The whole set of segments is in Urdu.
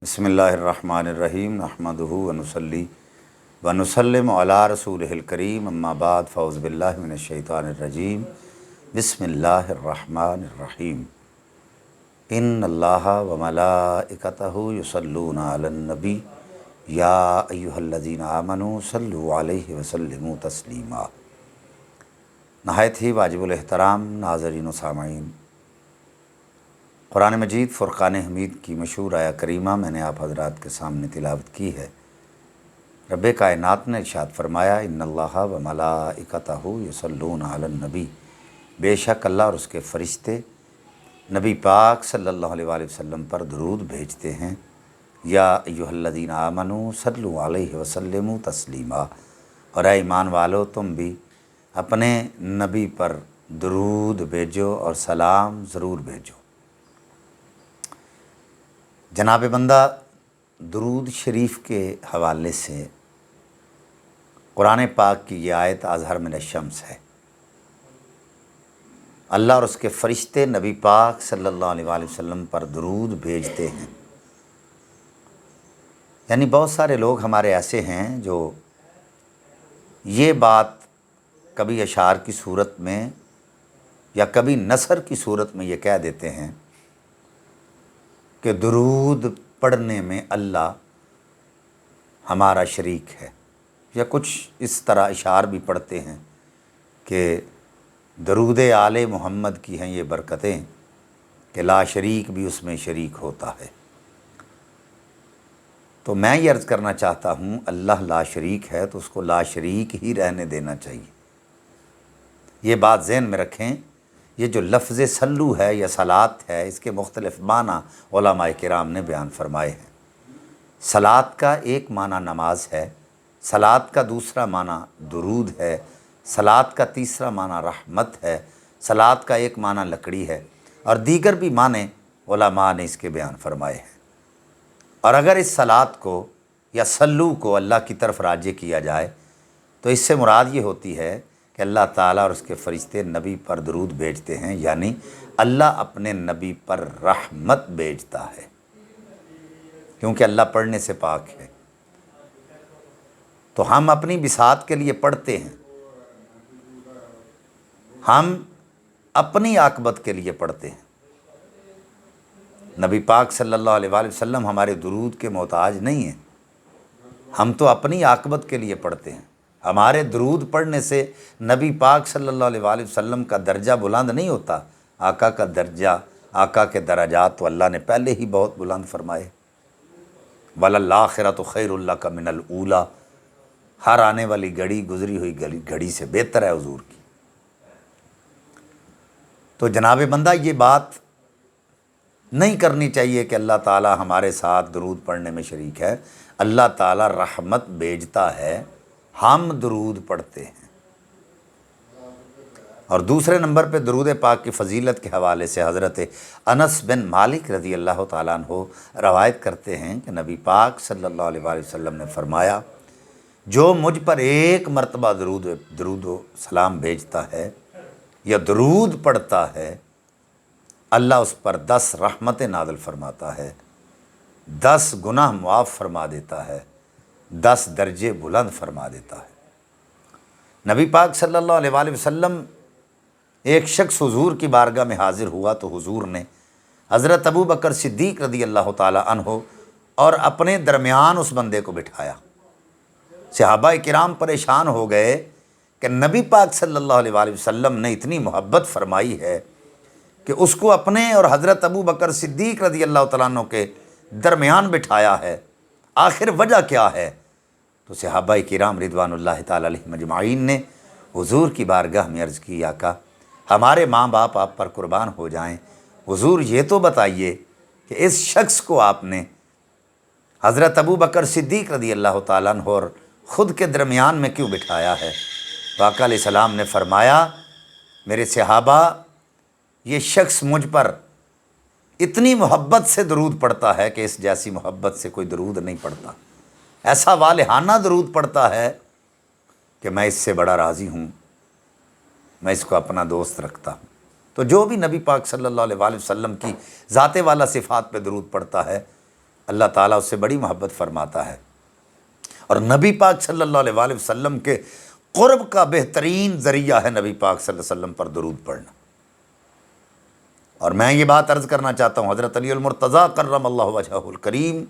بسم اللہ الرحمن الرحیم نحمدہ ونصلی ونسلم علی رسولہ الکریم اما بعد فاعوذ باللہ من الشیطان الرجیم بسم اللہ الرحمن الرحیم ان اللہ وملائکتہ یصلون علی النبی یا ایہا الذین آمنوا صلوا علیہ وسلموا تسلیما۔ نہایت ہی واجب الاحترام ناظرین و سامعین، قرآن مجید فرقان حمید کی مشہور آیہ کریمہ میں نے آپ حضرات کے سامنے تلاوت کی ہے۔ رب کائنات نے ارشاد فرمایا ان اللہ و ملائکتہ یصلون علی النبی، بے شک اللہ اور اس کے فرشتے نبی پاک صلی اللہ علیہ وآلہ وسلم پر درود بھیجتے ہیں۔ یا ایہا الذین آمنوا صلوا علیہ وسلموا تسلیما، اور اے ایمان والو تم بھی اپنے نبی پر درود بھیجو اور سلام ضرور بھیجو۔ جناب بندہ، درود شریف کے حوالے سے قرآن پاک کی یہ آیت اظہر من الشمس ہے۔ اللہ اور اس کے فرشتے نبی پاک صلی اللہ علیہ وآلہ وسلم پر درود بھیجتے ہیں۔ یعنی بہت سارے لوگ ہمارے ایسے ہیں جو یہ بات کبھی اشعار کی صورت میں یا کبھی نثر کی صورت میں یہ کہہ دیتے ہیں کہ درود پڑھنے میں اللہ ہمارا شریک ہے، یا کچھ اس طرح اشعار بھی پڑھتے ہیں کہ درود آل محمد کی ہیں یہ برکتیں کہ لا شریک بھی اس میں شریک ہوتا ہے۔ تو میں یہ عرض کرنا چاہتا ہوں، اللہ لا شریک ہے تو اس کو لا شریک ہی رہنے دینا چاہیے۔ یہ بات ذہن میں رکھیں، یہ جو لفظ صلو ہے یا صلاۃ ہے، اس کے مختلف معنی علماء کرام نے بیان فرمائے ہیں۔ صلاۃ کا ایک معنی نماز ہے، صلاۃ کا دوسرا معنی درود ہے، صلاۃ کا تیسرا معنی رحمت ہے، صلاۃ کا ایک معنی لکڑی ہے، اور دیگر بھی معنی علماء نے اس کے بیان فرمائے ہیں۔ اور اگر اس صلاۃ کو یا صلو کو اللہ کی طرف راجع کیا جائے تو اس سے مراد یہ ہوتی ہے کہ اللہ تعالیٰ اور اس کے فرشتے نبی پر درود بھیجتے ہیں، یعنی اللہ اپنے نبی پر رحمت بھیجتا ہے، کیونکہ اللہ پڑھنے سے پاک ہے۔ تو ہم اپنی بساط کے لیے پڑھتے ہیں، ہم اپنی عاقبت کے لیے پڑھتے ہیں۔ نبی پاک صلی اللہ علیہ وآلہ وسلم ہمارے درود کے محتاج نہیں ہیں، ہم تو اپنی عاقبت کے لیے پڑھتے ہیں۔ ہمارے درود پڑھنے سے نبی پاک صلی اللہ علیہ وآلہ وسلم کا درجہ بلند نہیں ہوتا۔ آقا کا درجہ، آقا کے درجات تو اللہ نے پہلے ہی بہت بلند فرمائے۔ وَلَلْآخِرَةُ خَيْرٌ لَكَ مِنَ الْأُولَىٰ، ہر آنے والی گھڑی گزری ہوئی گھڑی سے بہتر ہے حضور کی۔ تو جناب بندہ، یہ بات نہیں کرنی چاہیے کہ اللہ تعالیٰ ہمارے ساتھ درود پڑھنے میں شریک ہے۔ اللہ تعالیٰ رحمت بھیجتا ہے، ہم درود پڑھتے ہیں۔ اور دوسرے نمبر پہ درود پاک کی فضیلت کے حوالے سے حضرت انس بن مالک رضی اللہ تعالیٰ عنہ روایت کرتے ہیں کہ نبی پاک صلی اللہ علیہ وآلہ وسلم نے فرمایا، جو مجھ پر ایک مرتبہ درود و سلام بھیجتا ہے یا درود پڑھتا ہے، اللہ اس پر 10 رحمتیں نازل فرماتا ہے، 10 گناہ معاف فرما دیتا ہے، 10 درجے بلند فرما دیتا ہے۔ نبی پاک صلی اللہ علیہ وآلہ وسلم، ایک شخص حضور کی بارگاہ میں حاضر ہوا تو حضور نے حضرت ابو بکر صدیق رضی اللہ تعالیٰ عنہ اور اپنے درمیان اس بندے کو بٹھایا۔ صحابہ کرام پریشان ہو گئے کہ نبی پاک صلی اللہ علیہ وآلہ وسلم نے اتنی محبت فرمائی ہے کہ اس کو اپنے اور حضرت ابو بکر صدیق رضی اللہ تعالیٰ عنہ کے درمیان بٹھایا ہے، آخر وجہ کیا ہے؟ تو صحابہ کرام رضوان اللہ تعالیٰ علیہم اجمعین نے حضور کی بارگاہ میں عرض کی، آقا ہمارے ماں باپ آپ پر قربان ہو جائیں، حضور یہ تو بتائیے کہ اس شخص کو آپ نے حضرت ابو بکر صدیق رضی اللہ تعالیٰ عنہ اور خود کے درمیان میں کیوں بٹھایا ہے؟ آقا علیہ السلام نے فرمایا، میرے صحابہ، یہ شخص مجھ پر اتنی محبت سے درود پڑھتا ہے کہ اس جیسی محبت سے کوئی درود نہیں پڑھتا، ایسا والہانہ درود پڑھتا ہے کہ میں اس سے بڑا راضی ہوں، میں اس کو اپنا دوست رکھتا ہوں۔ تو جو بھی نبی پاک صلی اللہ علیہ وآلہ وسلم کی ذات والا صفات پہ درود پڑھتا ہے، اللہ تعالیٰ اس سے بڑی محبت فرماتا ہے۔ اور نبی پاک صلی اللہ علیہ وسلم کے قرب کا بہترین ذریعہ ہے نبی پاک صلی اللہ علیہ وسلم پر درود پڑھنا۔ اور میں یہ بات عرض کرنا چاہتا ہوں، حضرت علی المرتضیٰ کرم اللہ وجہہ الکریم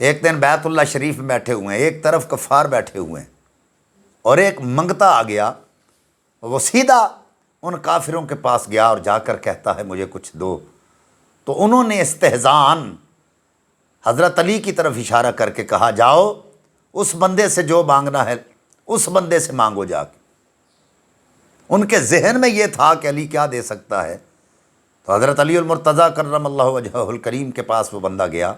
ایک دن بیت اللہ شریف میں بیٹھے ہوئے ہیں، ایک طرف کفار بیٹھے ہوئے ہیں اور ایک منگتا آ گیا، وہ سیدھا ان کافروں کے پاس گیا اور جا کر کہتا ہے مجھے کچھ دو۔ تو انہوں نے استہزان حضرت علی کی طرف اشارہ کر کے کہا جاؤ اس بندے سے جو مانگنا ہے اس بندے سے مانگو جا کے۔ ان کے ذہن میں یہ تھا کہ علی کیا دے سکتا ہے۔ تو حضرت علی المرتضیٰ کرم اللہ وجہہ الکریم کے پاس وہ بندہ گیا،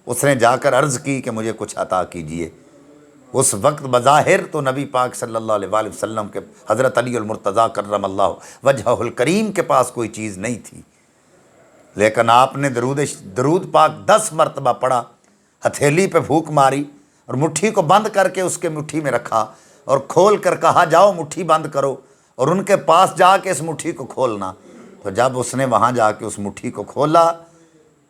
اس نے جا کر عرض کی کہ مجھے کچھ عطا کیجئے۔ اس وقت بظاہر تو نبی پاک صلی اللہ علیہ وسلم کے حضرت علی المرتضیٰ کرم اللہ وجہہ الکریم کے پاس کوئی چیز نہیں تھی، لیکن آپ نے درود پاک 10 مرتبہ پڑھا، ہتھیلی پہ پھونک ماری اور مٹھی کو بند کر کے اس کے مٹھی میں رکھا اور کھول کر کہا جاؤ مٹھی بند کرو اور ان کے پاس جا کے اس مٹھی کو کھولنا۔ تو جب اس نے وہاں جا کے اس مٹھی کو کھولا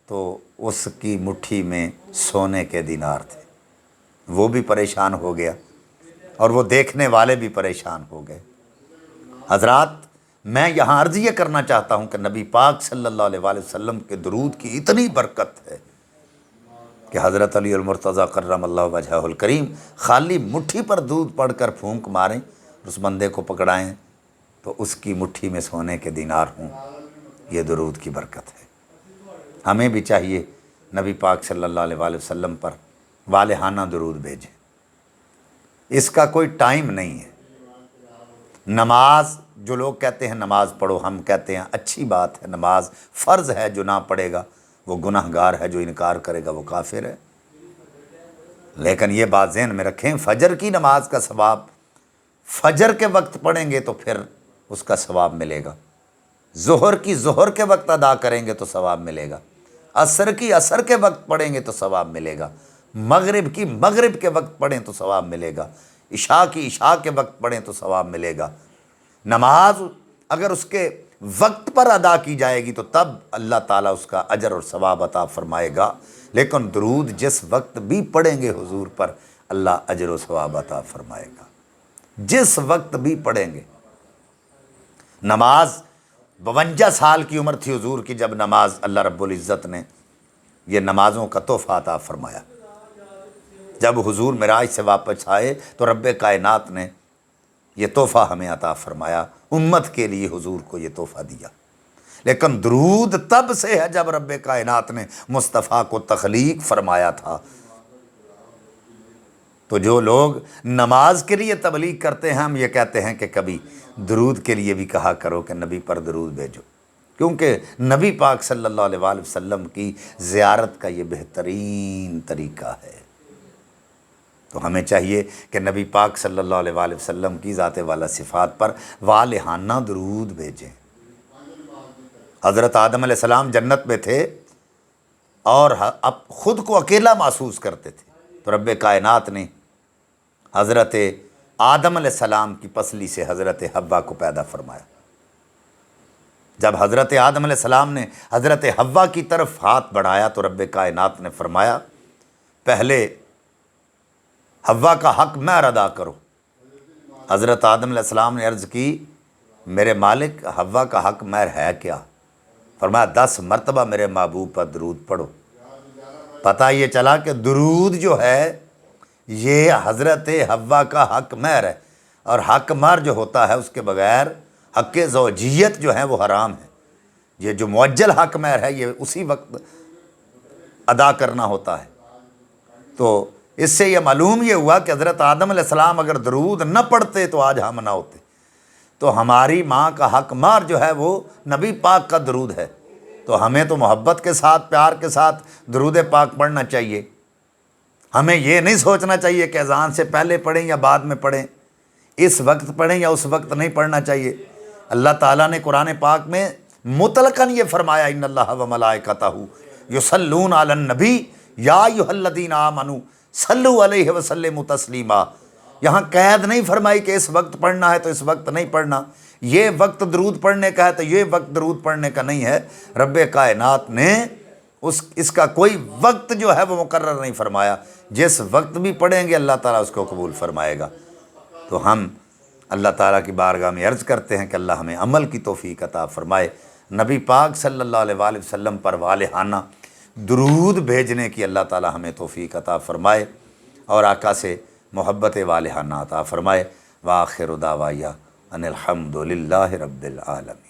تو اس کی مٹھی میں سونے کے دینار تھے۔ وہ بھی پریشان ہو گیا اور وہ دیکھنے والے بھی پریشان ہو گئے۔ حضرات، میں یہاں عرض یہ کرنا چاہتا ہوں کہ نبی پاک صلی اللہ علیہ وسلم کے درود کی اتنی برکت ہے کہ حضرت علی المرتضیٰ کرم اللہ وجہہ الکریم خالی مٹھی پر دودھ پڑھ کر پھونک ماریں، اس بندے کو پکڑائیں تو اس کی مٹھی میں سونے کے دینار ہوں۔ یہ درود کی برکت ہے۔ ہمیں بھی چاہیے نبی پاک صلی اللہ علیہ وسلم پر والہانہ درود بھیجیں۔ اس کا کوئی ٹائم نہیں ہے۔ نماز، جو لوگ کہتے ہیں نماز پڑھو، ہم کہتے ہیں اچھی بات ہے، نماز فرض ہے، جو نہ پڑھے گا وہ گناہ گار ہے، جو انکار کرے گا وہ کافر ہے۔ لیکن یہ بات ذہن میں رکھیں، فجر کی نماز کا ثواب فجر کے وقت پڑھیں گے تو پھر اس کا ثواب ملے گا، ظہر کی ظہر کے وقت ادا کریں گے تو ثواب ملے گا، عصر کی عصر کے وقت پڑھیں گے تو ثواب ملے گا، مغرب کی مغرب کے وقت پڑھیں تو ثواب ملے گا، عشاء کی عشاء کے وقت پڑھیں تو ثواب ملے گا۔ نماز اگر اس کے وقت پر ادا کی جائے گی تو تب اللہ تعالیٰ اس کا اجر اور ثواب عطا فرمائے گا، لیکن درود جس وقت بھی پڑھیں گے حضور پر اللہ اجر و ثواب عطا فرمائے گا، جس وقت بھی پڑھیں گے۔ نماز 52 سال کی عمر تھی حضور کی جب نماز اللہ رب العزت نے یہ نمازوں کا تحفہ عطا فرمایا۔ جب حضور معراج سے واپس آئے تو رب کائنات نے یہ تحفہ ہمیں عطا فرمایا، امت کے لیے حضور کو یہ تحفہ دیا۔ لیکن درود تب سے ہے جب رب کائنات نے مصطفیٰ کو تخلیق فرمایا تھا۔ تو جو لوگ نماز کے لیے تبلیغ کرتے ہیں، ہم یہ کہتے ہیں کہ کبھی درود کے لیے بھی کہا کرو کہ نبی پر درود بھیجو، کیونکہ نبی پاک صلی اللہ علیہ وسلم کی زیارت کا یہ بہترین طریقہ ہے۔ تو ہمیں چاہیے کہ نبی پاک صلی اللہ علیہ وسلم کی ذات والا صفات پر والہانہ درود بھیجیں۔ حضرت آدم علیہ السلام جنت میں تھے اور اب خود کو اکیلا محسوس کرتے تھے، تو رب کائنات نے حضرت آدم علیہ السلام کی پسلی سے حضرت حوا کو پیدا فرمایا۔ جب حضرت آدم علیہ السلام نے حضرت حوا کی طرف ہاتھ بڑھایا تو رب کائنات نے فرمایا پہلے حوا کا حق مہر ادا کرو۔ حضرت آدم علیہ السلام نے عرض کی میرے مالک حوا کا حق مہر ہے کیا؟ فرمایا 10 مرتبہ میرے محبوب پر درود پڑھو۔ پتہ یہ چلا کہ درود جو ہے یہ حضرت حوا کا حق مہر ہے، اور حق مہر جو ہوتا ہے اس کے بغیر حق زوجیت جو ہے وہ حرام ہے۔ یہ جو معجل حق مہر ہے یہ اسی وقت ادا کرنا ہوتا ہے۔ تو اس سے یہ معلوم یہ ہوا کہ حضرت آدم علیہ السلام اگر درود نہ پڑھتے تو آج ہم نہ ہوتے۔ تو ہماری ماں کا حق مہر جو ہے وہ نبی پاک کا درود ہے، تو ہمیں تو محبت کے ساتھ پیار کے ساتھ درود پاک پڑھنا چاہیے۔ ہمیں یہ نہیں سوچنا چاہیے کہ اذان سے پہلے پڑھیں یا بعد میں پڑھیں، اس وقت پڑھیں یا اس وقت نہیں پڑھنا چاہیے۔ اللہ تعالیٰ نے قرآن پاک میں مطلقاً یہ فرمایا ان اللہ و ملائکتہ یصلون علی النبی یا ایھا الذین آمنوا صلوا علیہ وسلموا تسلیما۔ یہاں قید نہیں فرمائی کہ اس وقت پڑھنا ہے تو اس وقت نہیں پڑھنا، یہ وقت درود پڑھنے کا ہے تو یہ وقت درود پڑھنے کا نہیں ہے۔ رب کائنات نے اس کا کوئی وقت جو ہے وہ مقرر نہیں فرمایا، جس وقت بھی پڑھیں گے اللہ تعالیٰ اس کو قبول فرمائے گا۔ تو ہم اللہ تعالیٰ کی بارگاہ میں عرض کرتے ہیں کہ اللہ ہمیں عمل کی توفیق عطا فرمائے، نبی پاک صلی اللہ علیہ وآلہ وسلم پر والہانہ درود بھیجنے کی اللہ تعالیٰ ہمیں توفیق عطا فرمائے اور آقا سے محبت والہانہ عطا فرمائے۔ وآخر دعوایا ان الحمد للہ رب العالمین۔